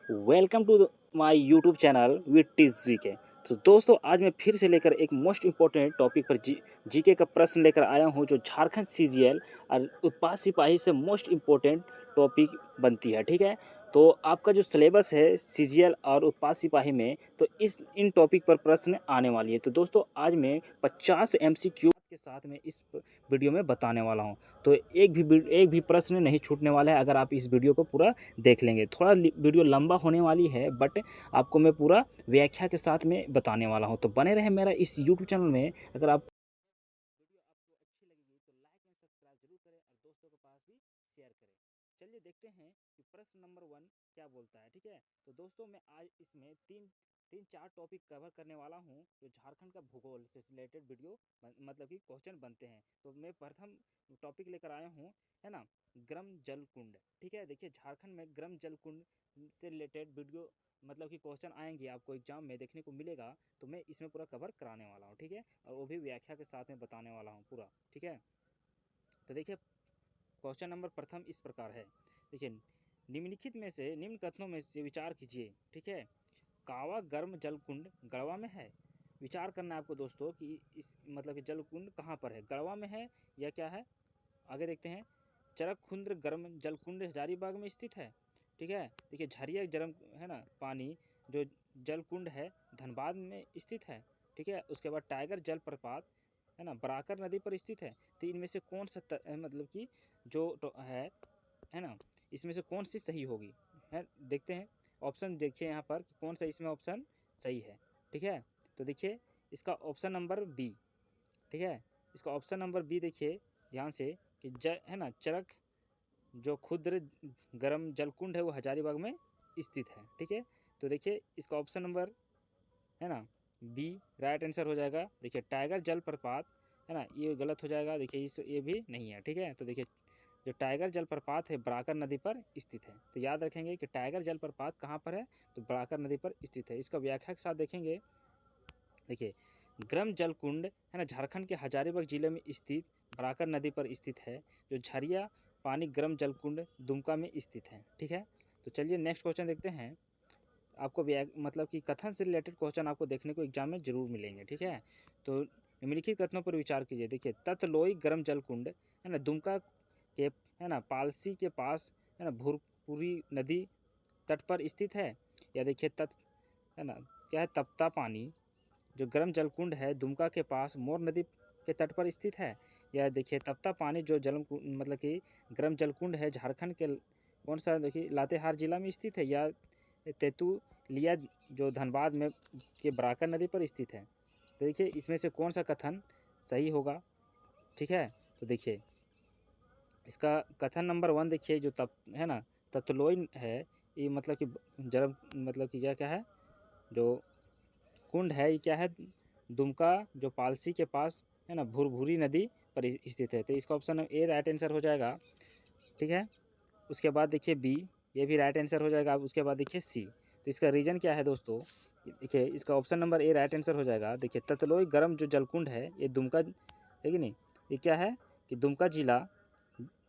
Welcome to my YouTube channel with Tiz GK. तो दोस्तों आज मैं फिर से लेकर एक मोस्ट इम्पोर्टेंट टॉपिक पर जीके का प्रश्न लेकर आया हूं, जो झारखंड सीजीएल और उत्पाद सिपाही से मोस्ट इम्पोर्टेंट टॉपिक बनती है। ठीक है, तो आपका जो सिलेबस है सीजीएल और उत्पाद सिपाही में, तो इन टॉपिक पर प्रश्न आने वाली है। तो दोस्तों आज मैं 50 एमसीक्यू के साथ में इस वीडियो में बताने वाला हूं। तो एक भी प्रश्न नहीं छूटने वाला है अगर आप इस वीडियो को पूरा देख लेंगे। थोड़ा वीडियो लंबा होने वाली है, बट आपको मैं पूरा व्याख्या के साथ में बताने वाला हूं। तो बने रहे मेरा इस यूट्यूब चैनल में। अगर आप वीडियो आपको अच्छी लगेगी तो लाइक एंड सब्सक्राइब जरूर करें और दोस्तों के पास भी शेयर करें। चलिए देखते हैं कि प्रश्न नंबर 1 क्या बोलता है। ठीक है, तो दोस्तों मैं आज इसमें तीन तीन चार टॉपिक कवर करने वाला हूं, जो झारखंड का भूगोल से रिलेटेड वीडियो मतलब कि क्वेश्चन बनते हैं। तो मैं प्रथम टॉपिक लेकर आया हूं, है ना, गर्म जल कुंड। ठीक है, देखिए झारखंड में गर्म जल कुंड से रिलेटेड वीडियो मतलब कि क्वेश्चन आएंगे, आपको एग्जाम में देखने को मिलेगा। तो मैं इसमें पूरा कवर कराने वाला हूँ। ठीक है, और वो भी व्याख्या के साथ में बताने वाला हूँ पूरा। ठीक है, तो देखिए क्वेश्चन नंबर प्रथम इस प्रकार है। देखिए, निम्नलिखित में से निम्न कथनों में से विचार कीजिए। ठीक है, कावा गर्म जल कुंड गढ़वा में है। विचार करना है आपको दोस्तों कि इस मतलब कि जल कुंड कहाँ पर है, गढ़वा में है या क्या है। आगे देखते हैं, चरक खुंद्र गर्म जल कुंड हजारीबाग में स्थित है। ठीक है, देखिए झरिया गर्म है ना पानी जो जल कुंड है धनबाद में स्थित है। ठीक है, उसके बाद टाइगर जल प्रपात है ना बराकर नदी पर स्थित है। तो इनमें से कौन सा मतलब कि जो तो है ना, इसमें से कौन सी सही होगी है। देखते हैं ऑप्शन, देखिए यहाँ पर कौन सा इसमें ऑप्शन सही है। ठीक है, तो देखिए इसका ऑप्शन नंबर बी। ठीक है, इसका ऑप्शन नंबर बी देखिए ध्यान से कि है ना चरक जो क्षुद्र गर्म जलकुंड है वो हजारीबाग में स्थित है। ठीक है, तो देखिए इसका ऑप्शन नंबर है ना बी राइट आंसर हो जाएगा। देखिए टाइगर जलप्रपात है ना, ये गलत हो जाएगा। देखिए इस ये भी नहीं है। ठीक है, तो देखिए जो टाइगर जलप्रपात है बराकर नदी पर स्थित है। तो याद रखेंगे कि टाइगर जलप्रपात कहाँ पर है, तो बराकर नदी पर स्थित है। इसका व्याख्या के साथ देखेंगे। देखिए गर्म जल कुंड है ना झारखंड के हजारीबाग जिले में स्थित बराकर नदी पर स्थित है। जो झरिया पानी गर्म जल कुंड दुमका में स्थित है। ठीक है, तो चलिए नेक्स्ट क्वेश्चन देखते हैं। आपको मतलब कि कथन से रिलेटेड क्वेश्चन आपको देखने को एग्जाम में जरूर मिलेंगे। ठीक है, तो निम्नलिखित कथनों पर विचार कीजिए। देखिए ततलोई गर्म जल कुंड है ना दुमका के है ना पालसी के पास है ना भूरपुरी नदी तट पर स्थित है। या देखिए तट है ना क्या है तपता पानी जो गर्म जलकुंड है दुमका के पास मोर नदी के तट पर स्थित है। या देखिए तपता पानी जो जल मतलब कि गर्म जलकुंड है झारखंड के कौन सा देखिए लातेहार जिला में स्थित है। या तेतुलिया जो धनबाद में के बराकर नदी पर स्थित है। तो देखिए इसमें से कौन सा कथन सही होगा। ठीक है, तो देखिए इसका कथन नंबर 1 देखिए जो तप है ना ततलोई है, ये मतलब कि जल मतलब कि क्या है जो कुंड है, ये क्या है दुमका जो पालसी के पास है ना भूरभूरी नदी पर स्थित है। तो इसका ऑप्शन ए राइट आंसर हो जाएगा। ठीक है, उसके बाद देखिए बी, ये भी राइट आंसर हो जाएगा। उसके बाद देखिए सी। तो इसका रीजन क्या है दोस्तों, देखिए इसका ऑप्शन नंबर ए राइट आंसर हो जाएगा। देखिए ततलोई गर्म जो जलकुंड है ये दुमका है कि नहीं, ये क्या है कि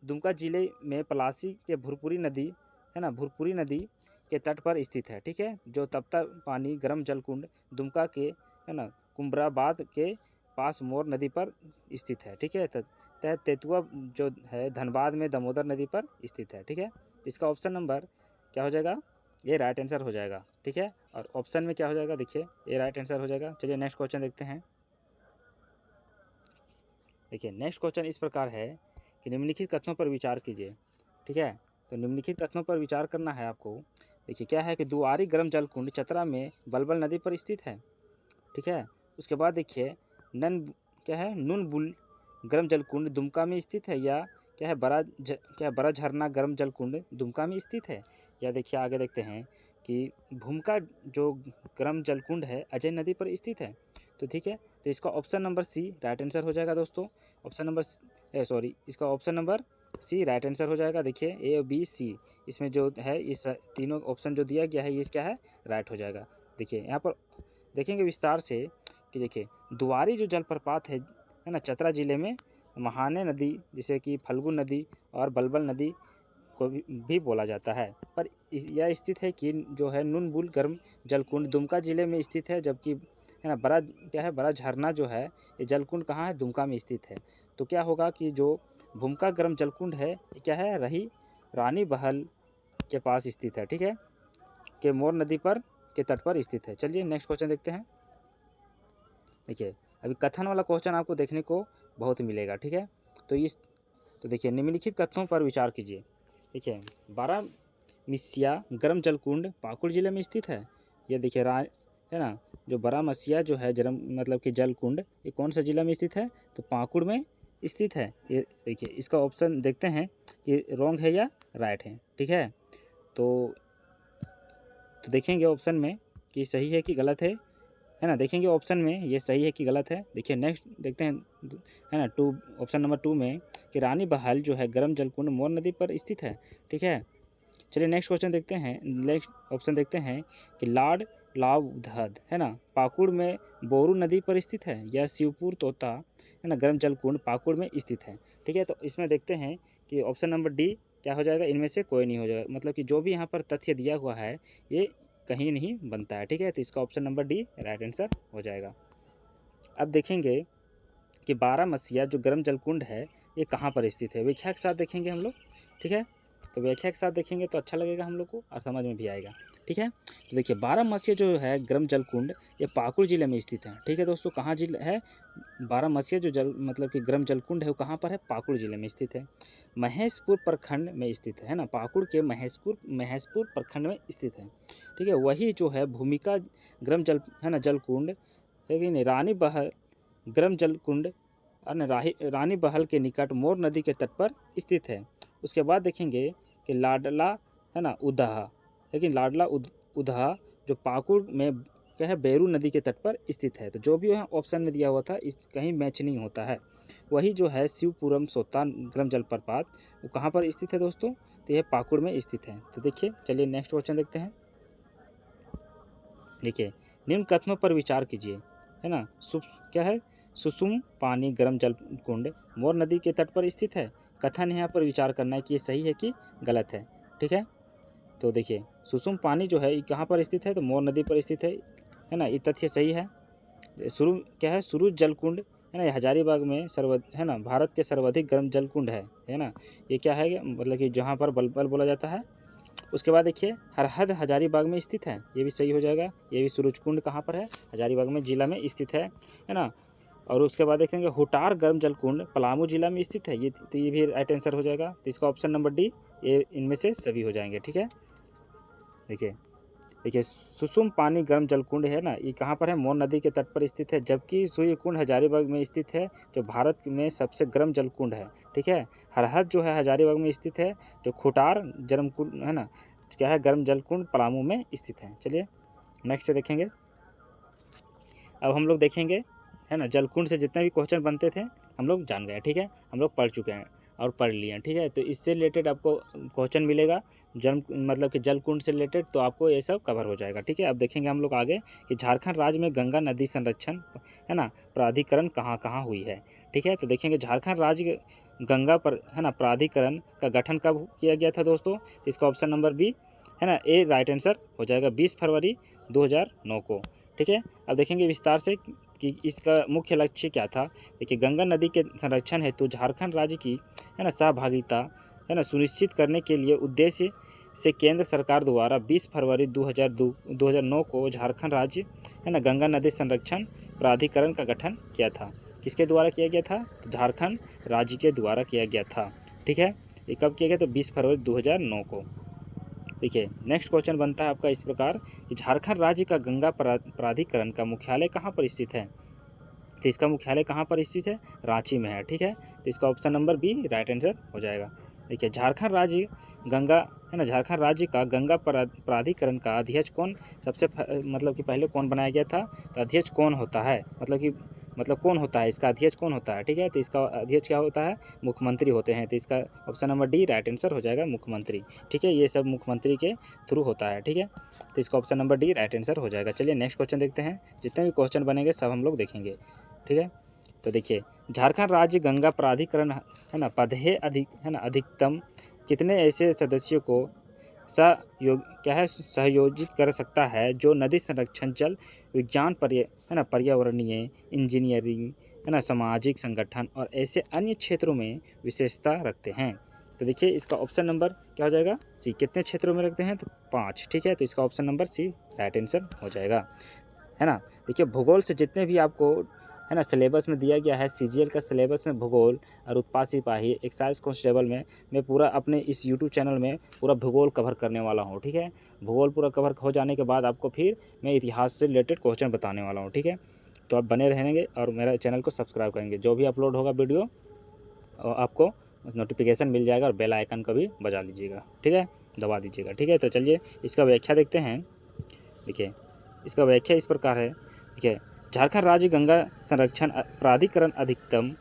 दुमका जिले में पलासी के भूरपुरी नदी है ना भूरपुरी नदी के तट पर स्थित है। ठीक है, जो तपता पानी गर्म जलकुंड दुमका के है ना कुम्भराबाद के पास मोर नदी पर स्थित है। ठीक है, तेतुआ जो है धनबाद में दामोदर नदी पर स्थित है। ठीक है, इसका ऑप्शन नंबर क्या हो जाएगा, ये राइट आंसर हो जाएगा। ठीक है, और ऑप्शन में क्या हो जाएगा, देखिए ये राइट आंसर हो जाएगा। चलिए नेक्स्ट क्वेश्चन देखते हैं। देखिए नेक्स्ट क्वेश्चन इस प्रकार है कि निम्नलिखित कथनों पर विचार कीजिए। ठीक है, तो निम्नलिखित कथनों पर विचार करना है आपको। देखिए क्या है कि दुआरी गर्म जल कुंड चतरा में बलबल नदी पर स्थित है। ठीक है, उसके बाद देखिए नन क्या है नुनबुल गर्म जल कुंड दुमका में स्थित है। या क्या है बड़ा झरना गर्म जल कुंड दुमका में स्थित है। या देखिए आगे देखते हैं कि भूमका जो गर्म जल कुंड है अजय नदी पर स्थित है। तो ठीक है, तो इसका option number C right answer हो जाएगा दोस्तों। ऑप्शन नंबर सॉरी इसका option number C right answer हो जाएगा। देखिए ए बी सी इसमें जो है इस तीनों ऑप्शन जो दिया गया है ये क्या है राइट हो जाएगा। देखिए यहाँ पर देखेंगे विस्तार से कि देखिए दुआरी जो जलप्रपात है ना चतरा जिले में महाने नदी जैसे कि फल्गु नदी और बलबल नदी को भी बोला जाता है। पर यह स्थित है कि जो है नुनबुल गर्म जलकुंड दुमका जिले में स्थित है, जबकि है ना बड़ा क्या है बड़ा झरना जो है ये जलकुंड कहाँ है, दुमका में स्थित है। तो क्या होगा कि जो भूमका गर्म जलकुंड है ये क्या है, रही रानी बहल के पास स्थित है, ठीक है, के मोर नदी पर के तट पर स्थित है। चलिए नेक्स्ट क्वेश्चन देखते हैं। देखिए अभी कथन वाला क्वेश्चन आपको देखने को बहुत मिलेगा, ठीक है। तो देखिए निम्नलिखित कथनों पर विचार कीजिए। देखिए बारामसिया गर्म जलकुंड पाकुड़ जिले में स्थित है। ये देखिए है ना, जो बारामसिया जो है मतलब कि जलकुंड ये कौन सा जिला में स्थित है, तो पाकुड़ में स्थित है। ये देखिए इसका ऑप्शन देखते हैं कि रॉन्ग है या राइट है, ठीक है। तो देखेंगे ऑप्शन में कि सही है कि गलत है ना, देखेंगे ऑप्शन में ये सही है कि गलत है। देखिए नेक्स्ट देखते हैं, है ना, ऑप्शन नंबर 2 में कि रानी बहाल जो है गर्म जलकुंड मोर नदी पर स्थित है, ठीक है। चलिए नेक्स्ट क्वेश्चन देखते हैं, नेक्स्ट ऑप्शन देखते हैं कि लाड लावधद है ना पाकुड़ में बोरू नदी पर स्थित है, या शिवपुर तोता है ना गर्म जलकुंड पाकुड़ में स्थित है, ठीक है। तो इसमें देखते हैं कि ऑप्शन नंबर डी क्या हो जाएगा, इनमें से कोई नहीं हो जाएगा, मतलब कि जो भी यहाँ पर तथ्य दिया हुआ है ये कहीं नहीं बनता है, ठीक है। तो इसका option number D right answer हो जाएगा। अब देखेंगे कि बारामसिया जो गर्म जलकुंड है ये कहाँ पर स्थित है, व्याख्या के साथ देखेंगे हम लोग, ठीक है। तो व्याख्या के साथ देखेंगे तो अच्छा लगेगा हम लोग को और समझ में भी आएगा, ठीक है। तो देखिए बारामसिया जो है गर्म जलकुंड ये पाकुड़ जिले में स्थित है, ठीक है दोस्तों। कहाँ जिला है, बारामसिया जो मतलब कि गर्म जलकुंड है वो कहाँ पर है, पाकुड़ जिले में स्थित है, महेशपुर प्रखंड में स्थित है ना, पाकुड़ के महेशपुर प्रखंड में स्थित है, ठीक है। वही जो है भूमिका गर्म जल है ना जलकुंड लेकिन रानी बहल गर्म जलकुंड रानी बहल के निकट मोर नदी के तट पर स्थित है। उसके बाद देखेंगे कि लाडला है ना उदहा, लेकिन लाडला उदहा जो पाकुड़ में क्या है बेरू नदी के तट पर स्थित है। तो जो भी यहाँ ऑप्शन में दिया हुआ था इस कहीं मैच नहीं होता है। वही जो है शिवपुरम सोता गर्म जलप्रपात वो कहाँ पर स्थित है दोस्तों, तो यह पाकुड़ में स्थित है। तो देखिए चलिए नेक्स्ट क्वेश्चन देखते हैं। देखिए निम्न कथनों पर विचार कीजिए, है ना, क्या है सुसुम पानी गर्म जलकुंड मोर नदी के तट पर स्थित है। कथन यहाँ पर विचार करना है कि ये सही है कि गलत है, ठीक है। तो देखिए सुसुम पानी जो है ये कहाँ पर स्थित है, तो मोर नदी पर स्थित है ना, ये तथ्य सही है। क्या है सुरुज जलकुंड है ना, ये हजारीबाग में है ना भारत के सर्वाधिक गर्म जलकुंड है ना, ये क्या है मतलब कि जहाँ पर बलबल बोला जाता है। उसके बाद देखिए हरहद हजारीबाग में स्थित है, ये भी सही हो जाएगा। ये भी सूरजकुंड कहाँ पर है, हजारीबाग में जिला में स्थित है ना। और उसके बाद देखेंगे हुटार गर्म जलकुंड पलामू जिला में स्थित है, ये भी राइट आंसर हो जाएगा। तो इसका ऑप्शन नंबर डी ये इनमें से सभी हो जाएंगे, ठीक है। देखिए सुसुम पानी गर्म जलकुंड है ना, ये कहाँ पर है, मोर नदी के तट पर स्थित है, जबकि सूर्यकुंड हजारीबाग में स्थित है जो भारत में सबसे गर्म जलकुंड है, ठीक है। हरहद जो है हजारीबाग में स्थित है, जो खुटार जलकुंड है ना क्या है गर्म जलकुंड पलामू में स्थित है। चलिए नेक्स्ट देखेंगे। अब हम लोग देखेंगे है ना जलकुंड से जितने भी क्वेश्चन बनते थे हम लोग जान गए, ठीक है, हम लोग पढ़ चुके हैं और पढ़ लिए हैं, ठीक है। तो इससे रिलेटेड आपको क्वेश्चन मिलेगा मतलब कि जलकुंड से रिलेटेड, तो आपको ये सब कवर हो जाएगा, ठीक है। अब देखेंगे हम लोग आगे कि झारखंड राज्य में गंगा नदी संरक्षण है ना प्राधिकरण कहाँ कहाँ हुई है, ठीक है। तो देखेंगे झारखंड राज्य गंगा पर है ना प्राधिकरण का गठन कब किया गया था दोस्तों, इसका ऑप्शन नंबर बी है ना ए राइट आंसर हो जाएगा 20 फरवरी 2009 को, ठीक है। अब देखेंगे विस्तार से कि इसका मुख्य लक्ष्य क्या था। देखिए गंगा नदी के संरक्षण हेतु झारखंड राज्य की है ना सहभागिता है ना सुनिश्चित करने के लिए उद्देश्य से केंद्र सरकार द्वारा 20 फरवरी 2009 को झारखंड राज्य है ना गंगा नदी संरक्षण प्राधिकरण का गठन किया था। किसके द्वारा किया गया था, तो झारखंड राज्य के द्वारा किया गया था, ठीक है। ये कब किया गया, तो 20 फरवरी 2009 को। देखिए नेक्स्ट क्वेश्चन बनता है आपका इस प्रकार कि झारखंड राज्य का गंगा प्राधिकरण का मुख्यालय कहाँ पर स्थित है, तो इसका मुख्यालय कहाँ पर स्थित है, रांची में है, ठीक है। तो इसका option number B right answer हो जाएगा। देखिए झारखंड राज्य गंगा है ना झारखंड राज्य का गंगा प्राधिकरण का अध्यक्ष कौन सबसे मतलब कि पहले कौन बनाया गया था, तो अध्यक्ष कौन होता है, मतलब कौन होता है, इसका अध्यक्ष कौन होता है, ठीक है। तो इसका अध्यक्ष क्या होता है, मुख्यमंत्री होते हैं। तो इसका option number D right answer हो जाएगा मुख्यमंत्री, ठीक है। ये सब मुख्यमंत्री के थ्रू होता है, ठीक है। तो इसका option number D right answer हो जाएगा। चलिए नेक्स्ट क्वेश्चन देखते हैं, जितने भी क्वेश्चन बनेंगे सब हम लोग देखेंगे, ठीक है। तो देखिए झारखंड राज्य गंगा प्राधिकरण है ना पद है अधिकतम कितने ऐसे सदस्यों को सहयोजित कर सकता है जो नदी संरक्षण, जल विज्ञान, पर्यावरणीय, इंजीनियरिंग, सामाजिक संगठन और ऐसे अन्य क्षेत्रों में विशेषता रखते हैं। तो देखिए इसका ऑप्शन नंबर क्या हो जाएगा, सी। कितने क्षेत्रों में रखते हैं, तो 5। ठीक है, तो इसका option number C right answer हो जाएगा, है ना। देखिए भूगोल से जितने भी आपको सिलेबस में दिया गया है, सीजीएल का सिलेबस में भूगोल और उत्पाद सिपाही, एक्साइज कांस्टेबल में मैं पूरा अपने इस यूट्यूब चैनल में पूरा भूगोल कवर करने वाला हूँ। ठीक है, भूगोल पूरा कवर हो जाने के बाद आपको फिर मैं इतिहास से रिलेटेड क्वेश्चन बताने वाला हूँ। ठीक है, तो आप बने रहेंगे और मेरा चैनल को सब्सक्राइब करेंगे। जो भी अपलोड होगा वीडियो आपको नोटिफिकेशन मिल जाएगा और बेल आइकन का भी बजा लीजिएगा। ठीक है, दबा दीजिएगा। ठीक है, तो चलिए इसका व्याख्या देखते हैं। देखिए इसका व्याख्या इस प्रकार है। देखिए झारखंड राज्य गंगा संरक्षण प्राधिकरण अधिकतम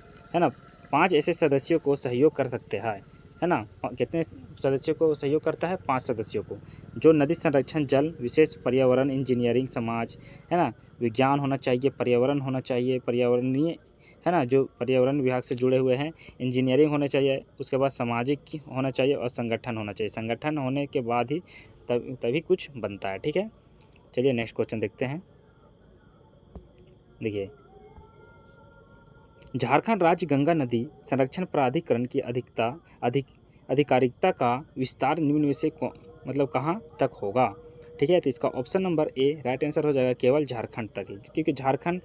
5 ऐसे सदस्यों को सहयोग कर सकते हैं, है ना। कितने सदस्यों को सहयोग करता है, 5 सदस्यों को, जो नदी संरक्षण, जल विशेष, पर्यावरण, इंजीनियरिंग, समाज, विज्ञान होना चाहिए, पर्यावरण होना चाहिए, पर्यावरणीय, जो पर्यावरण विभाग से जुड़े हुए हैं, इंजीनियरिंग होना चाहिए, उसके बाद सामाजिक होना चाहिए और संगठन होना चाहिए। संगठन होने के बाद ही तभी कुछ बनता है। ठीक है, चलिए नेक्स्ट क्वेश्चन देखते हैं। देखिए झारखंड राज्य गंगा नदी संरक्षण प्राधिकरण की अधिकारिकता का विस्तार निम्न में से कहाँ तक होगा। ठीक है, तो इसका ऑप्शन नंबर ए राइट आंसर हो जाएगा, केवल झारखंड तक ही, क्योंकि झारखंड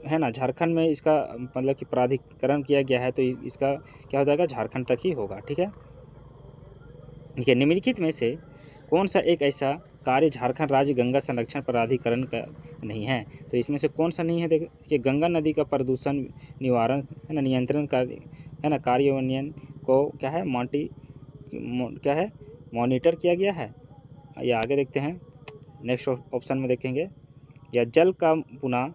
झारखंड में इसका कि प्राधिकरण किया गया है, तो इसका क्या हो जाएगा, झारखंड तक ही होगा। ठीक है, देखिए निम्नलिखित में से कौन सा एक ऐसा कार्य झारखंड राज्य गंगा संरक्षण प्राधिकरण का नहीं है, तो इसमें से कौन सा नहीं है। देखिए गंगा नदी का प्रदूषण निवारण, नियंत्रण कार्यान्वयन को मॉनिटर किया गया है। ये आगे देखते हैं, नेक्स्ट ऑप्शन में देखेंगे, या जल का पुनः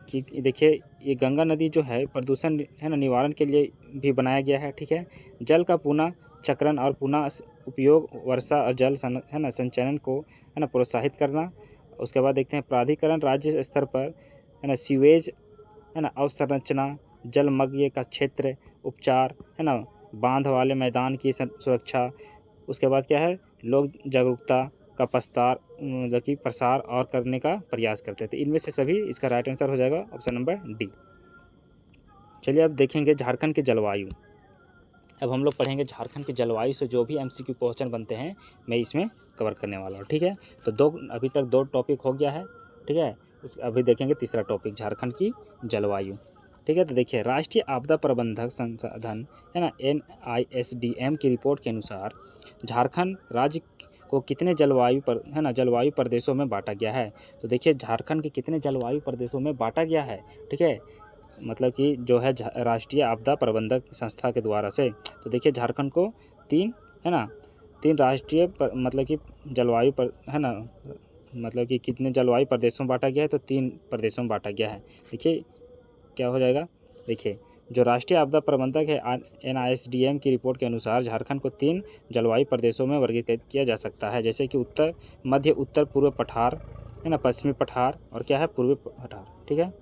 कि देखिए ये गंगा नदी जो है प्रदूषण निवारण के लिए भी बनाया गया है। ठीक है, जल का पुनः चक्रण और पुनः उपयोग, वर्षा और जल संचयन को प्रोत्साहित करना। उसके बाद देखते हैं प्राधिकरण राज्य स्तर पर सीवेज अवसंरचना, जलमग्न का क्षेत्र, उपचार, बांध वाले मैदान की सुरक्षा। उसके बाद क्या है, लोक जागरूकता का प्रसार और करने का प्रयास करते थे। इनमें से सभी इसका राइट आंसर हो जाएगा ऑप्शन नंबर डी। चलिए अब देखेंगे झारखंड की जलवायु। अब हम लोग पढ़ेंगे झारखंड की जलवायु से जो भी एमसीक्यू क्वेश्चन बनते हैं मैं इसमें कवर करने वाला हूँ। ठीक है, तो अभी तक 2 टॉपिक हो गया है। ठीक है, अभी देखेंगे तीसरा टॉपिक, झारखंड की जलवायु। ठीक है, तो देखिए राष्ट्रीय आपदा प्रबंधक संसाधन NISDM की रिपोर्ट के अनुसार झारखंड राज्य को कितने जलवायु प्रदेशों में बांटा गया है। तो देखिए झारखंड के कितने जलवायु प्रदेशों में बांटा गया है। ठीक है, मतलब कि जो है राष्ट्रीय आपदा प्रबंधक संस्था के द्वारा से, तो देखिए झारखंड को 3 राष्ट्रीय जलवायु पर कि कितने जलवायु प्रदेशों में बांटा गया है, तो 3 प्रदेशों में बांटा गया है। देखिए क्या हो जाएगा, देखिए जो राष्ट्रीय आपदा प्रबंधक है NISDM की रिपोर्ट के अनुसार झारखंड को 3 जलवायु प्रदेशों में वर्गीकृत किया जा सकता है, जैसे कि उत्तर पूर्व पठार, पश्चिमी पठार और क्या है, पूर्वी पठार। ठीक है,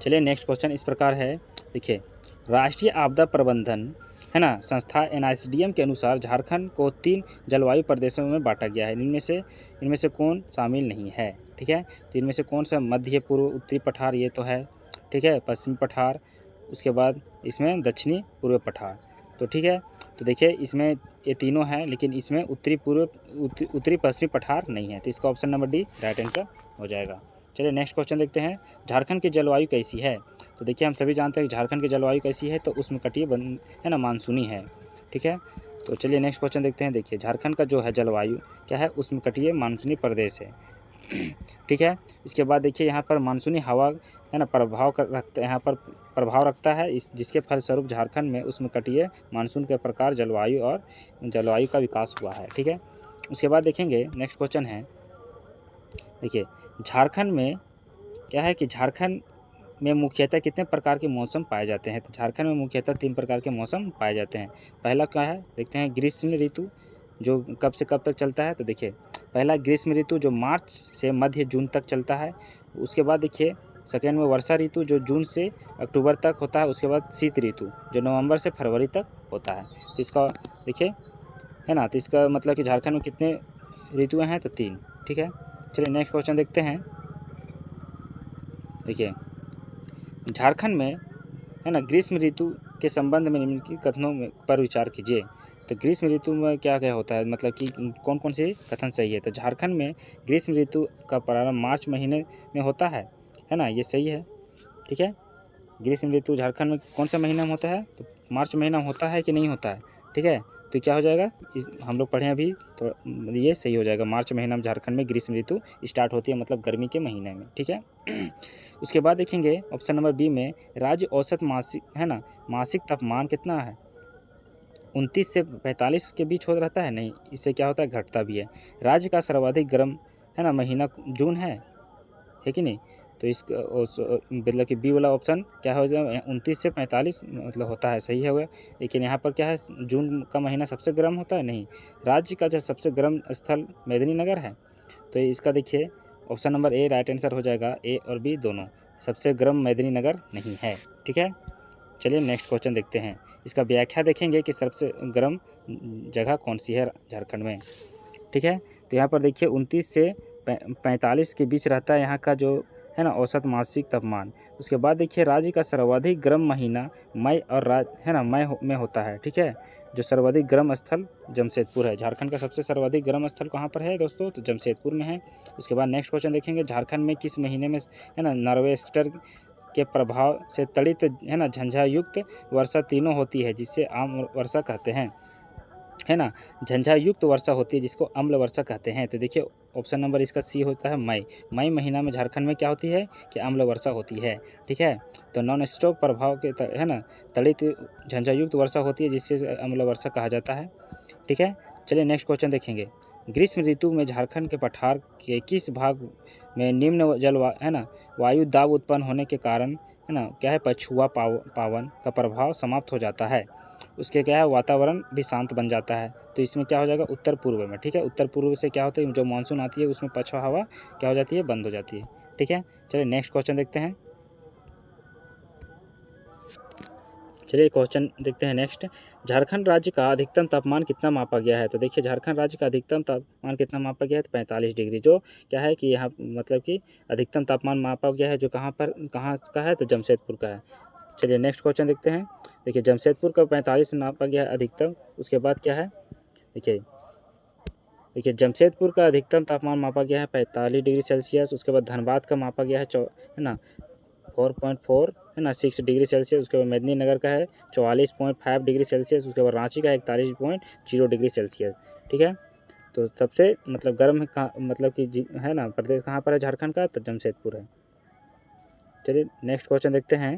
चलिए नेक्स्ट क्वेश्चन इस प्रकार है। देखिए राष्ट्रीय आपदा प्रबंधन संस्था NISDM के अनुसार झारखंड को 3 जलवायु प्रदेशों में बांटा गया है। इनमें से कौन शामिल नहीं है। ठीक है, तो इनमें से कौन सा, मध्य पूर्व उत्तरी पठार ये तो है। ठीक है, पश्चिमी पठार, उसके बाद इसमें दक्षिणी पूर्व पठार। तो ठीक है, तो देखिए इसमें ये तीनों हैं, लेकिन इसमें उत्तरी पश्चिमी पठार नहीं है, तो इसका option number D right answer हो जाएगा। चलिए नेक्स्ट क्वेश्चन देखते हैं, झारखंड की जलवायु कैसी है। तो देखिए हम सभी जानते हैं कि झारखंड की जलवायु कैसी है, तो उष्णकटिबंधीय मानसूनी है। ठीक है, तो चलिए नेक्स्ट क्वेश्चन देखते हैं। देखिए झारखंड का जो है जलवायु क्या है, उष्णकटिबंधीय मानसूनी प्रदेश है। ठीक है, इसके बाद देखिए यहाँ पर मानसूनी हवा प्रभाव रखता है, जिसके फलस्वरूप झारखंड में उष्णकटिबंधीय मानसून के प्रकार जलवायु का विकास हुआ है। ठीक है, उसके बाद देखेंगे नेक्स्ट क्वेश्चन है। देखिए झारखंड में क्या है कि झारखंड में मुख्यतः कितने प्रकार के मौसम पाए जाते हैं। तो झारखंड में मुख्यतः 3 प्रकार के मौसम पाए जाते हैं। पहला क्या है, देखते हैं ग्रीष्म ऋतु, जो कब से कब तक चलता है। तो देखिए पहला ग्रीष्म ऋतु जो मार्च से मध्य जून तक चलता है। उसके बाद देखिए सेकेंड में वर्षा ऋतु जो जून से अक्टूबर तक होता है। उसके बाद शीत ऋतु जो नवंबर से फरवरी तक होता है। तो इसका देखिए है ना, तो इसका मतलब कि झारखंड में कितने ऋतुएं हैं, तो 3। ठीक है, चलिए नेक्स्ट क्वेश्चन देखते हैं। देखिए झारखंड में है ना ग्रीष्म ऋतु के संबंध में निम्नलिखित कथनों में पर विचार कीजिए। तो ग्रीष्म ऋतु में क्या क्या होता है, मतलब कि कौन कौन से कथन सही है। तो झारखंड में ग्रीष्म ऋतु का प्रारंभ मार्च महीने में होता है ना, ये सही है। ठीक है, ग्रीष्म ऋतु झारखंड में कौन से महीना में होता है, तो मार्च महीना में होता है कि नहीं होता है। ठीक है, तो क्या हो जाएगा, हम लोग पढ़े अभी, तो ये सही हो जाएगा। मार्च महीना में झारखंड में ग्रीष्म ऋतु स्टार्ट होती है, मतलब गर्मी के महीने में। ठीक है, उसके बाद देखेंगे ऑप्शन नंबर बी में राज्य औसत मासिक है ना, मासिक तापमान कितना है, 29 से 45 के बीच हो रहता है। नहीं, इससे क्या होता है, घटता भी है। राज्य का सर्वाधिक गर्म है ना महीना जून है कि नहीं, तो इस मतलब कि बी वाला ऑप्शन क्या हो जाएगा, 29 से 45 मतलब होता है, सही है वह। लेकिन यहाँ पर क्या है, जून का महीना सबसे गर्म होता है। नहीं, राज्य का जो सबसे गर्म स्थल मेदिनीनगर है। तो इसका देखिए ऑप्शन नंबर ए राइट आंसर हो जाएगा, ए और बी दोनों। सबसे गर्म मेदिनीनगर नहीं है। ठीक है, चलिए नेक्स्ट क्वेश्चन देखते हैं। इसका व्याख्या देखेंगे कि सबसे गर्म जगह कौन सी है झारखंड में। ठीक है, तो यहाँ पर देखिए 29 से 45 के बीच रहता है यहाँ का जो है ना औसत मासिक तापमान। उसके बाद देखिए राज्य का सर्वाधिक गर्म महीना मई और है ना मई में होता है। ठीक है, जो सर्वाधिक गर्म स्थल जमशेदपुर है। झारखंड का सबसे सर्वाधिक गर्म स्थल कहाँ पर है दोस्तों, तो जमशेदपुर में है। उसके बाद नेक्स्ट क्वेश्चन देखेंगे, झारखंड में किस महीने में है ना नॉर्वेस्टर के प्रभाव से तड़ित है ना झंझायुक्त वर्षा तीनों होती है, जिससे आम वर्षा कहते हैं, है ना। झंझायुक्त वर्षा होती है जिसको अम्ल वर्षा कहते हैं। तो देखिए ऑप्शन नंबर इसका सी होता है मई। मई महीना में झारखंड में क्या होती है कि अम्ल वर्षा होती है। ठीक है, तो नॉन स्टॉप प्रभाव के है ना तड़ित झंझायुक्त वर्षा होती है, जिससे अम्ल वर्षा कहा जाता है। ठीक है, चलिए नेक्स्ट क्वेश्चन देखेंगे। ग्रीष्म ऋतु में झारखंड के पठार के किस भाग में निम्न है ना वायु दाब उत्पन्न होने के कारण है ना क्या है पछुआ पावन का प्रभाव समाप्त हो जाता है। उसके क्या है वातावरण भी शांत बन जाता है। तो इसमें क्या हो जाएगा, उत्तर पूर्व में। ठीक है, उत्तर पूर्व से क्या होता है, जो मानसून आती है उसमें पछुआ हवा क्या हो जाती है, बंद हो जाती है। ठीक है, चलिए नेक्स्ट क्वेश्चन देखते हैं। चलिए क्वेश्चन देखते हैं नेक्स्ट। झारखंड राज्य का अधिकतम तापमान कितना मापा गया है। तो देखिए झारखंड राज्य का अधिकतम तापमान कितना मापा गया है, तो 45 डिग्री। जो क्या है कि यहाँ मतलब कि अधिकतम तापमान मापा गया है जो कहाँ का है, तो जमशेदपुर का है। चलिए नेक्स्ट क्वेश्चन देखते हैं। देखिए जमशेदपुर का 45 नापा गया है अधिकतम। उसके बाद क्या है, देखिए जमशेदपुर का अधिकतम तापमान मापा गया है 45 डिग्री सेल्सियस। उसके बाद धनबाद का मापा गया है ना 4.4 है ना 6 डिग्री सेल्सियस। उसके बाद मेदिनीनगर का है 44.5 डिग्री सेल्सियस। उसके बाद रांची का 41.0 डिग्री सेल्सियस। ठीक है, तो सबसे मतलब गर्म मतलब कि है ना प्रदेश कहाँ पर है झारखंड का, तो जमशेदपुर है। चलिए नेक्स्ट क्वेश्चन देखते हैं।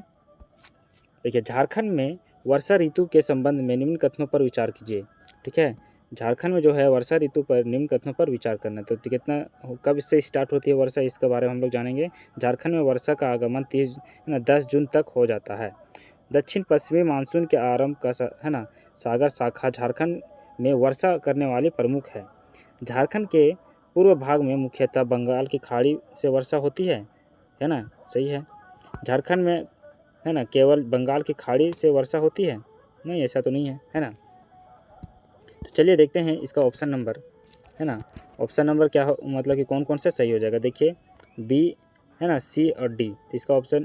देखिए झारखंड में वर्षा ऋतु के संबंध में निम्न कथनों पर विचार कीजिए। ठीक है, झारखंड में जो है वर्षा ऋतु पर निम्न कथनों पर विचार करना। तो कितना कब इससे स्टार्ट होती है वर्षा, इसके बारे में हम लोग जानेंगे। झारखंड में वर्षा का आगमन 10 जून तक हो जाता है। दक्षिण पश्चिमी मानसून के आरंभ का है ना सागर शाखा झारखंड में वर्षा करने वाली प्रमुख है। झारखंड के पूर्व भाग में मुख्यतः बंगाल की खाड़ी से वर्षा होती है ना, सही है। झारखंड में है ना केवल बंगाल की खाड़ी से वर्षा होती है, नहीं ऐसा तो नहीं है ना। तो चलिए देखते हैं इसका ऑप्शन नंबर है ना, ऑप्शन नंबर क्या हो मतलब कि कौन कौन सा सही हो जाएगा। देखिए बी है ना, सी और डी। तो इसका ऑप्शन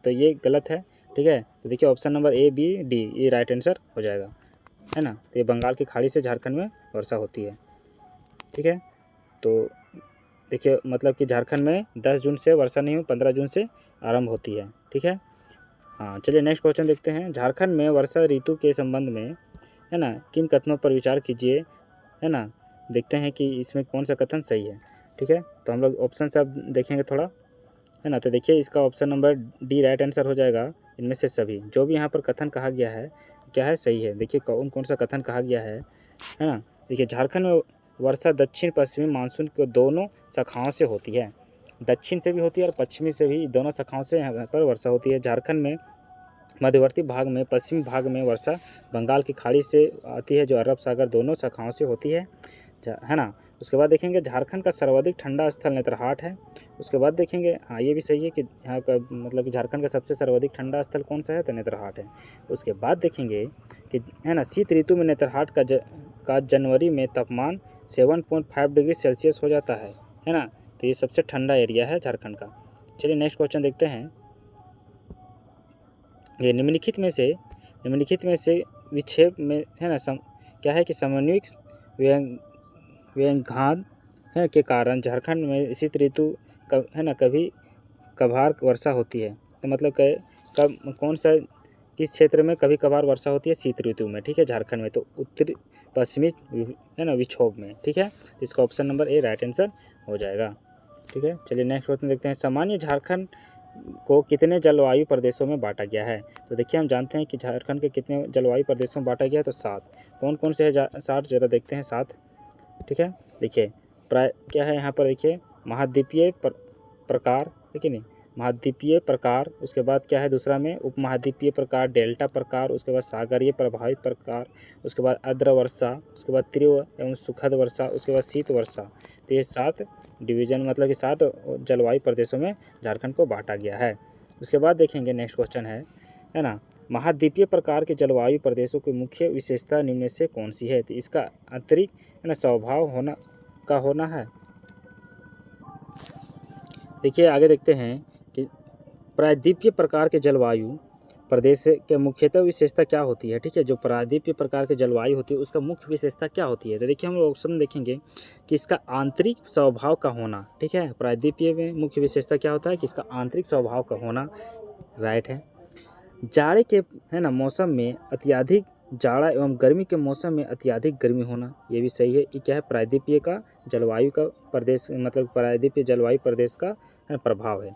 तो ये गलत है। ठीक है, तो देखिए option number A B D ये राइट आंसर हो जाएगा, है ना। तो ये बंगाल की खाड़ी से झारखंड में वर्षा होती है। ठीक है, तो देखिए मतलब कि झारखंड में 10 जून से वर्षा नहीं हो, 15 जून से आरंभ होती है। ठीक है, हाँ चलिए नेक्स्ट क्वेश्चन देखते हैं। झारखंड में वर्षा ऋतु के संबंध में है ना किन कथनों पर विचार कीजिए, है ना। देखते हैं कि इसमें कौन सा कथन सही है। ठीक है, तो हम लोग ऑप्शन सब देखेंगे थोड़ा, है ना। तो देखिए इसका option number D right answer हो जाएगा। इनमें से सभी जो भी यहाँ पर कथन कहा गया है क्या है सही है। देखिए कौन कौन सा कथन कहा गया है ना। देखिए झारखंड में वर्षा दक्षिण पश्चिमी मानसून के दोनों शाखाओं से होती है। दक्षिण से भी होती है और पश्चिमी से भी, दोनों शाखाओं से यहाँ पर वर्षा होती है। झारखंड में मध्यवर्ती भाग में पश्चिमी भाग में वर्षा बंगाल की खाड़ी से आती है, जो अरब सागर दोनों शाखाओं से होती है ना। उसके बाद देखेंगे झारखंड का सर्वाधिक ठंडा स्थल नेतरहाट है। उसके बाद देखेंगे, हाँ ये भी सही है कि यहाँ का मतलब कि झारखंड का सबसे सर्वाधिक ठंडा स्थल कौन सा है, तो नेतरहाट है। उसके बाद देखेंगे कि है ना, शीत ऋतु में नेतरहाट का जनवरी में तापमान 7.5 डिग्री सेल्सियस हो जाता है ना। तो ये सबसे ठंडा एरिया है झारखंड का। चलिए नेक्स्ट क्वेश्चन देखते हैं। ये निम्नलिखित में से विक्षेप में है ना क्या है कि समन्वित व्यंग्याघात है के कारण झारखंड में शीत ऋतु है ना कभी कभार वर्षा होती है। तो मतलब कब कौन सा किस क्षेत्र में कभी कभार वर्षा होती है, शीत ऋतु में, ठीक है, झारखंड में। तो उत्तरी पश्चिमी है ना विक्षोभ में, ठीक है। इसका ऑप्शन नंबर ए राइट आंसर हो जाएगा, ठीक है। चलिए नेक्स्ट क्वेश्चन देखते हैं। सामान्य झारखंड को कितने जलवायु प्रदेशों में बांटा गया है। तो देखिए हम जानते हैं कि झारखंड के कितने जलवायु प्रदेशों में बांटा गया है, तो 7। कौन कौन से है 7, जरा देखते हैं 7, ठीक है। देखिए प्राय क्या है यहाँ पर, देखिए महाद्वीपीय प्रकार, ठीक है नहीं, महाद्वीपीय प्रकार। उसके बाद क्या है दूसरा में, उपमहाद्वीपीय प्रकार, डेल्टा प्रकार, उसके बाद सागरीय प्रभावित प्रकार, उसके बाद आर्द्र वर्षा, उसके बाद तीव्र एवं सुखद वर्षा, उसके बाद शीत वर्षा। तो ये 7 डिवीज़न मतलब कि 7 जलवायु प्रदेशों में झारखंड को बांटा गया है। उसके बाद देखेंगे नेक्स्ट क्वेश्चन है ना, महाद्वीपीय प्रकार के जलवायु प्रदेशों की मुख्य विशेषता निम्न में से कौन सी है। तो इसका आंतरिक है ना स्वभाव होना है। देखिए आगे देखते हैं कि प्रायद्वीपीय प्रकार के जलवायु प्रदेश के मुख्यतः विशेषता क्या होती है, ठीक है। जो प्रायद्वीपीय प्रकार के जलवायु होती है उसका मुख्य विशेषता क्या होती है। तो देखिए हम लोग ऑप्शन देखेंगे कि इसका आंतरिक स्वभाव का होना, ठीक है। प्रायद्वीपीय में मुख्य विशेषता क्या होता है कि इसका आंतरिक स्वभाव का होना, राइट है। जाड़े के है ना मौसम में अत्यधिक जाड़ा एवं गर्मी के मौसम में अत्यधिक गर्मी होना, ये भी सही है। ये क्या है, प्रायद्वीपीय का जलवायु का प्रदेश मतलब प्रायद्वीपीय जलवायु प्रदेश का प्रभाव है।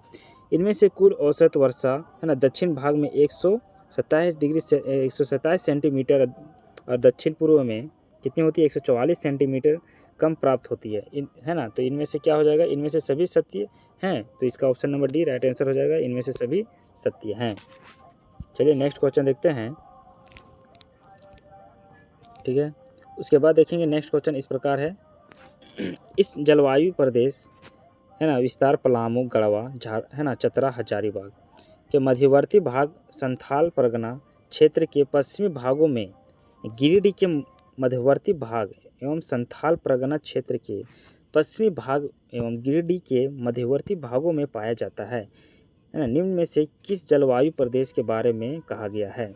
इनमें से कुल औसत वर्षा है ना दक्षिण भाग में 127 सेंटीमीटर और दक्षिण पूर्व में कितनी होती है, 144 सेंटीमीटर कम प्राप्त होती है है ना। तो इनमें से क्या हो जाएगा, इनमें से सभी सत्य हैं। तो इसका option number D right answer हो जाएगा, इनमें से सभी सत्य हैं। चलिए नेक्स्ट क्वेश्चन देखते हैं, ठीक है। उसके बाद देखेंगे नेक्स्ट क्वेश्चन इस प्रकार है। इस जलवायु प्रदेश है ना विस्तार पलामू, गढ़वा, है ना, चतरा, हजारीबाग के मध्यवर्ती भाग, संथाल परगना क्षेत्र के पश्चिमी भागों में, गिरिडीह के मध्यवर्ती भाग एवं संथाल परगना क्षेत्र के पश्चिमी भाग एवं गिरिडीह के मध्यवर्ती भागों में पाया जाता है ना। निम्न में से किस जलवायु प्रदेश के बारे में कहा गया है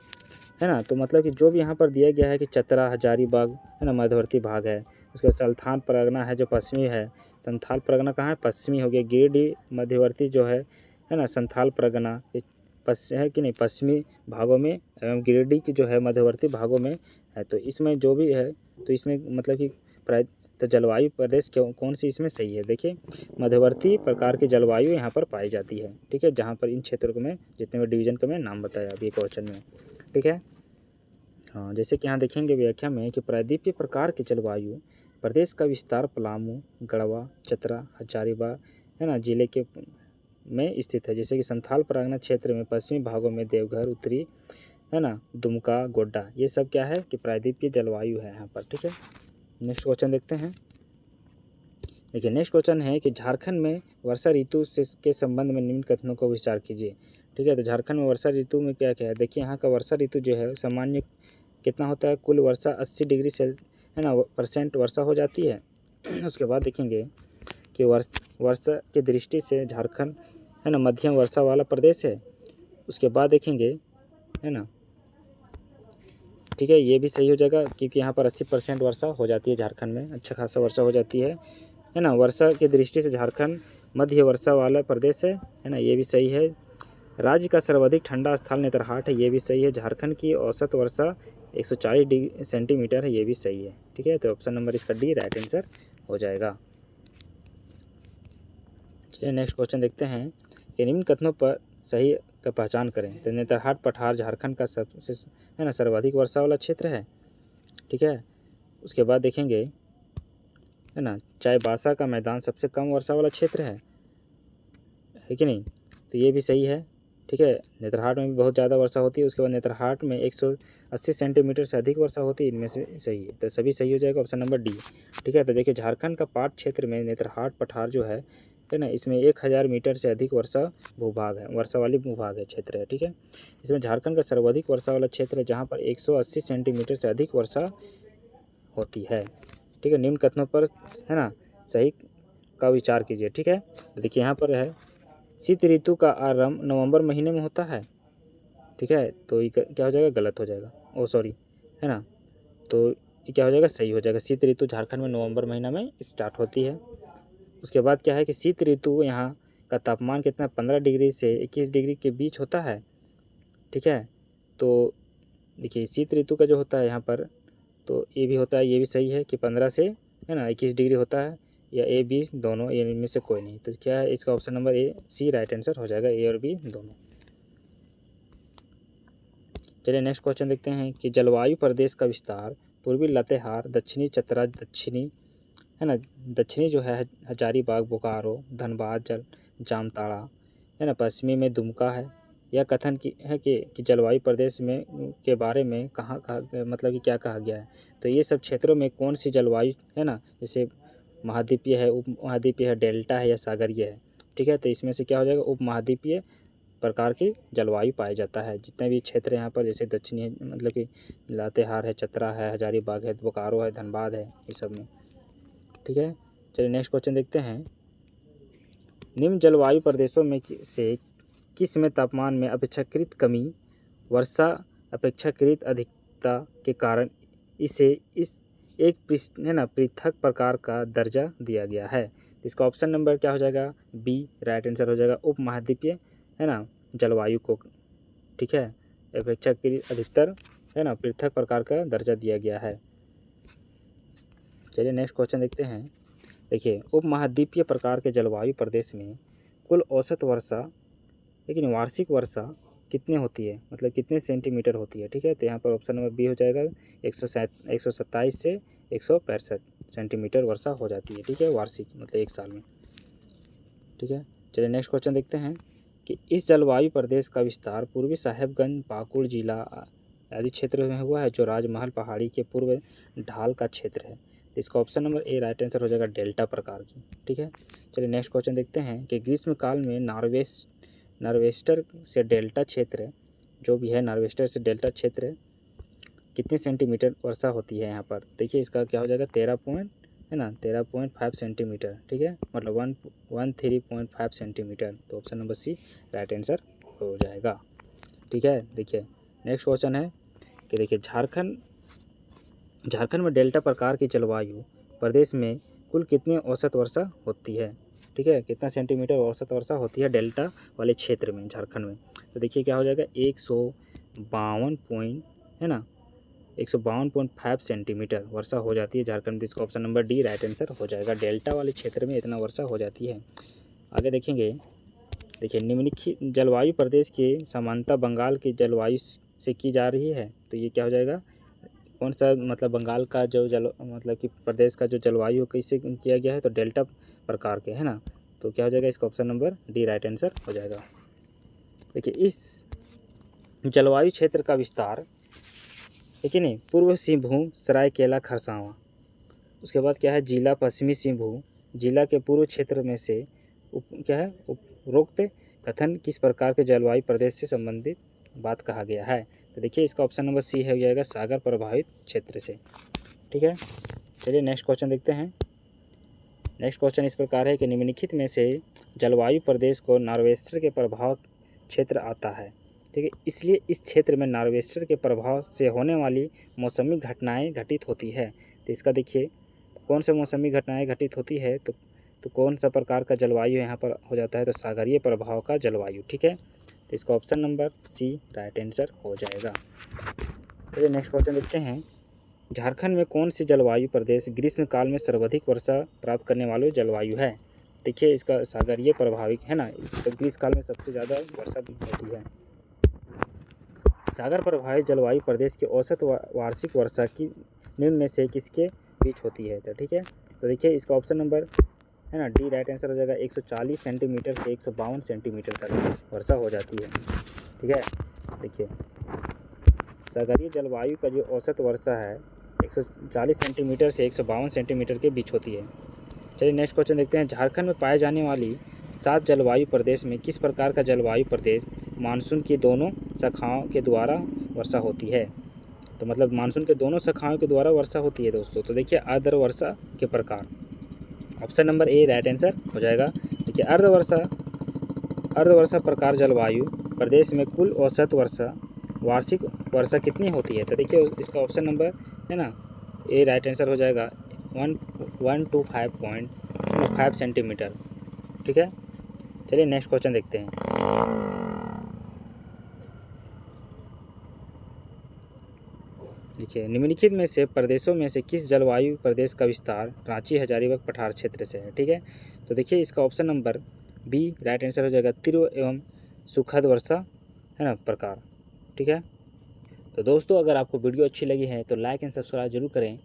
ना। तो मतलब कि जो भी यहाँ पर दिया गया है कि चतरा, हजारीबाग है ना मध्यवर्ती भाग है, उसके बाद संथाल परगना है जो पश्चिमी है, संथाल परगना कहाँ है, पश्चिमी हो गया। गिरिडीह मध्यवर्ती जो है ना संथाल परगना है कि नहीं, पश्चिमी भागों में, एवं गिरिडीह की जो है मध्यवर्ती भागों में है। तो इसमें जो भी है तो इसमें मतलब कि तो जलवायु प्रदेश कौन सी इसमें सही है। देखिए मध्यवर्ती प्रकार की जलवायु यहाँ पर पाई जाती है, ठीक है, जहाँ पर इन क्षेत्रों में जितने भी डिवीज़न का मैं नाम बताया अभी क्वेश्चन में, ठीक है। हाँ जैसे कि यहाँ देखेंगे व्याख्या में कि प्रायद्वीपीय प्रकार के जलवायु प्रदेश का विस्तार पलामू, गढ़वा, चतरा, हजारीबाग है ना जिले के में स्थित है। जैसे कि संथाल परगना क्षेत्र में पश्चिमी भागों में देवघर, उत्तरी है ना दुमका, गोड्डा, ये सब क्या है कि प्रायद्वीपीय जलवायु है यहाँ पर, ठीक है। नेक्स्ट क्वेश्चन देखते हैं। देखिए नेक्स्ट क्वेश्चन है कि झारखंड में वर्षा ऋतु से के संबंध में निम्न कथनों को विचार कीजिए, ठीक है। तो झारखंड में वर्षा ऋतु में क्या क्या है, देखिए यहाँ का वर्षा ऋतु जो है सामान्य कितना होता है, कुल वर्षा 80 डिग्री से है ना % वर्षा हो जाती है। उसके बाद देखेंगे कि वर्षा की दृष्टि से झारखंड है ना मध्यम वर्षा वाला प्रदेश है। उसके बाद देखेंगे है ना, ठीक है, ये भी सही हो जाएगा क्योंकि यहाँ पर 80% वर्षा हो जाती है झारखंड में, अच्छा खासा वर्षा हो जाती है ना। वर्षा की दृष्टि से झारखंड मध्य वर्षा वाला प्रदेश है ना, ये भी सही है। राज्य का सर्वाधिक ठंडा स्थल नेतरहाट है, ये भी सही है। झारखंड की औसत वर्षा 140 सेंटीमीटर है, ये भी सही है, ठीक है। तो ऑप्शन नंबर इसका डी राइट आंसर हो जाएगा। चलिए नेक्स्ट क्वेश्चन देखते हैं कि निम्न कथनों पर सही का पहचान करें। तो नेतरहाट पठार झारखंड का सबसे है ना सर्वाधिक वर्षा वाला क्षेत्र है, ठीक है। उसके बाद देखेंगे है ना चाईबासा का मैदान सबसे कम वर्षा वाला क्षेत्र है कि नहीं, तो ये भी सही है। ठीक है। नेतरहाट में भी बहुत ज़्यादा वर्षा होती है। उसके बाद नेतरहाट में 180 सेंटीमीटर से अधिक वर्षा होती है। इनमें से सही है, तो सभी सही हो जाएगा ऑप्शन नंबर डी। ठीक है, तो देखिए झारखंड का पाट क्षेत्र में नेतरहाट पठार जो है ना, इसमें 1000 मीटर से अधिक वर्षा भूभाग है, वर्षा वाली भूभाग है, क्षेत्र है। ठीक है, इसमें झारखंड का सर्वाधिक वर्षा वाला क्षेत्र है, जहाँ पर 180 सेंटीमीटर से अधिक वर्षा होती है। ठीक है, निम्न कथनों पर है ना सही का विचार कीजिए। ठीक है, तो देखिए यहाँ पर है शीत ऋतु का आरंभ नवंबर महीने में होता है। ठीक है, तो ये क्या हो जाएगा, गलत हो जाएगा, ओ सॉरी, है ना, तो ये क्या हो जाएगा, सही हो जाएगा। शीत ऋतु झारखंड में नवंबर महीना में स्टार्ट होती है। उसके बाद क्या है कि शीत ऋतु यहाँ का तापमान कितना 15 डिग्री से 21 डिग्री के बीच होता है। ठीक है, तो देखिए शीत ऋतु का जो होता है यहाँ पर, तो ये भी होता है, ये भी सही है कि 15 से है ना 21 डिग्री होता है, या ए बी दोनों, ये इनमें से कोई नहीं। तो क्या है इसका option number A C right answer हो जाएगा, ए और बी दोनों। चलिए नेक्स्ट क्वेश्चन देखते हैं कि जलवायु प्रदेश का विस्तार पूर्वी लातेहार, दक्षिणी चतरा, दक्षिणी है ना, दक्षिणी जो है हजारीबाग, बोकारो, धनबाद, जामताड़ा है ना, पश्चिमी में दुमका है। यह कथन की है कि जलवायु प्रदेश में के बारे में कहाँ कहा, मतलब कि क्या कहा गया है। तो ये सब क्षेत्रों में कौन सी जलवायु है ना, जैसे महाद्वीपीय है, उप महाद्वीपीय है, डेल्टा है या सागरीय है। ठीक है, तो इसमें से क्या हो जाएगा, उप महाद्वीपीय प्रकार की जलवायु पाया जाता है। जितने भी क्षेत्र यहाँ पर, जैसे दक्षिणी मतलब कि लातेहार है, चतरा है, हजारीबाग है, बोकारो है, धनबाद है, इस सब में। ठीक है, चलिए नेक्स्ट क्वेश्चन देखते हैं। निम्न जलवायु प्रदेशों में से किस में तापमान में अपेक्षाकृत कमी, वर्षा अपेक्षाकृत अधिकता के कारण इसे इस एक है ना पृथक प्रकार का दर्जा दिया गया है। इसका ऑप्शन नंबर क्या हो जाएगा, बी राइट आंसर हो जाएगा, उप महाद्वीपीय है ना जलवायु को। ठीक है, अपेक्षाकृत अधिकतर है ना पृथक प्रकार का दर्जा दिया गया है। चलिए नेक्स्ट क्वेश्चन देखते हैं। देखिए उप महाद्वीपीय प्रकार के जलवायु प्रदेश में कुल औसत वर्षा, लेकिन वार्षिक वर्षा कितनी होती है, मतलब कितने सेंटीमीटर होती है। ठीक है, तो यहाँ पर ऑप्शन नंबर बी हो जाएगा, 127 से 165 सेंटीमीटर वर्षा हो जाती है। ठीक है, वार्षिक मतलब एक साल में। ठीक है, चलिए नेक्स्ट क्वेश्चन देखते हैं कि इस जलवायु प्रदेश का विस्तार पूर्वी साहेबगंज, पाकुड़ जिला आदि क्षेत्र में हुआ है, जो राजमहल पहाड़ी के पूर्व ढाल का क्षेत्र है। तो इसका ऑप्शन नंबर ए राइट आंसर हो जाएगा, डेल्टा प्रकार की। ठीक है, चलिए नेक्स्ट क्वेश्चन देखते हैं कि ग्रीष्म काल में नॉर्वेस्टर से डेल्टा क्षेत्र, जो भी है नॉर्वेस्टर से डेल्टा क्षेत्र कितने सेंटीमीटर वर्षा होती है यहाँ पर। देखिए इसका क्या हो जाएगा, 13.5 सेंटीमीटर। ठीक है, मतलब 13.5 सेंटीमीटर। तो option number C right answer हो जाएगा। ठीक है, देखिए नेक्स्ट क्वेश्चन है कि देखिए झारखंड में डेल्टा प्रकार की जलवायु प्रदेश में कुल कितनी औसत वर्षा होती है। ठीक है, कितना सेंटीमीटर औसत वर्षा होती है डेल्टा वाले क्षेत्र में, झारखंड में। तो देखिए क्या हो जाएगा, 152 पॉइंट है ना 152.5 सेंटीमीटर वर्षा हो जाती है झारखंड में। इसका option number D right answer हो जाएगा, डेल्टा वाले क्षेत्र में इतना वर्षा हो जाती है। आगे देखेंगे, देखिए निम्नलिखित जलवायु प्रदेश की समानता बंगाल की जलवायु से की जा रही है। तो ये क्या हो जाएगा, कौन सा मतलब बंगाल का जो मतलब कि प्रदेश का जो जलवायु किससे किया गया है, तो डेल्टा प्रकार के है ना। तो क्या हो जाएगा, इसका option number D right answer हो जाएगा। देखिए इस जलवायु क्षेत्र का विस्तार, ठीक है नहीं, पूर्व सिंहभूम, सरायकेला, खरसावां। उसके बाद क्या है, जिला पश्चिमी सिंहभूम जिला के पूर्व क्षेत्र में से क्या है, उपरोक्त कथन किस प्रकार के जलवायु प्रदेश से संबंधित बात कहा गया है। तो देखिए इसका ऑप्शन नंबर सी हो जाएगा, सागर प्रभावित क्षेत्र से। ठीक है, चलिए नेक्स्ट क्वेश्चन देखते हैं। नेक्स्ट क्वेश्चन इस प्रकार है कि निम्नलिखित में से जलवायु प्रदेश को नॉर्वेस्टर के प्रभाव क्षेत्र आता है। ठीक है, इसलिए इस क्षेत्र में नॉर्वेस्टर के प्रभाव से होने वाली मौसमी घटनाएं घटित होती है। तो इसका देखिए कौन से मौसमी घटनाएं घटित होती है, तो कौन सा प्रकार का जलवायु यहाँ पर हो जाता है, तो सागरीय प्रभाव का जलवायु। ठीक है, तो इसका option number C right answer हो जाएगा। चलिए नेक्स्ट क्वेश्चन देखते हैं। झारखंड में कौन सी जलवायु प्रदेश ग्रीष्म काल में सर्वाधिक वर्षा प्राप्त करने वाली जलवायु है। देखिए इसका सागरीय प्रभाविक है ना, तो ग्रीष्म काल में सबसे ज़्यादा वर्षा होती है। सागर प्रभावित जलवायु प्रदेश की औसत वार्षिक वर्षा की निम्न में से किसके बीच होती है। तो ठीक है, तो देखिए इसका ऑप्शन नंबर है ना। डी राइट आंसर हो जाएगा। 140 सेंटीमीटर से 152 सेंटीमीटर तक वर्षा हो जाती है। ठीक है, देखिए सागरीय जलवायु का जो औसत वर्षा है 140 सेंटीमीटर से 152 सेंटीमीटर के बीच होती है। चलिए नेक्स्ट क्वेश्चन देखते हैं। झारखंड में पाए जाने वाली 7 जलवायु प्रदेश में किस प्रकार का जलवायु प्रदेश मानसून की दोनों शाखाओं के द्वारा वर्षा होती है? तो मतलब मानसून के दोनों शाखाओं के द्वारा वर्षा होती है दोस्तों। तो देखिए अर्ध वर्षा के प्रकार, ऑप्शन नंबर ए राइट आंसर हो जाएगा। देखिए अर्ध वर्षा प्रकार जलवायु प्रदेश में कुल औसत वर्षा वार्षिक वर्षा कितनी होती है? तो देखिए इसका ऑप्शन नंबर है ना ए राइट आंसर हो जाएगा 125 सेंटीमीटर। ठीक है, चलिए नेक्स्ट क्वेश्चन देखते हैं। देखिए निम्नलिखित में से प्रदेशों में से किस जलवायु प्रदेश का विस्तार रांची हजारीबाग पठार क्षेत्र से है? ठीक है, तो देखिए इसका option number B right answer हो जाएगा। तीव्र एवं सुखद वर्षा है ना प्रकार। ठीक है, तो दोस्तों अगर आपको वीडियो अच्छी लगी है तो लाइक एंड सब्सक्राइब जरूर करें,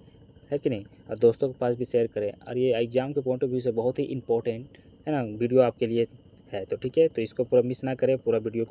है कि नहीं, और दोस्तों के पास भी शेयर करें। और ये एग्ज़ाम के पॉइंट ऑफ व्यू से बहुत ही इंपॉर्टेंट है ना वीडियो आपके लिए है। तो ठीक है, तो इसको पूरा मिस ना करें, पूरा वीडियो को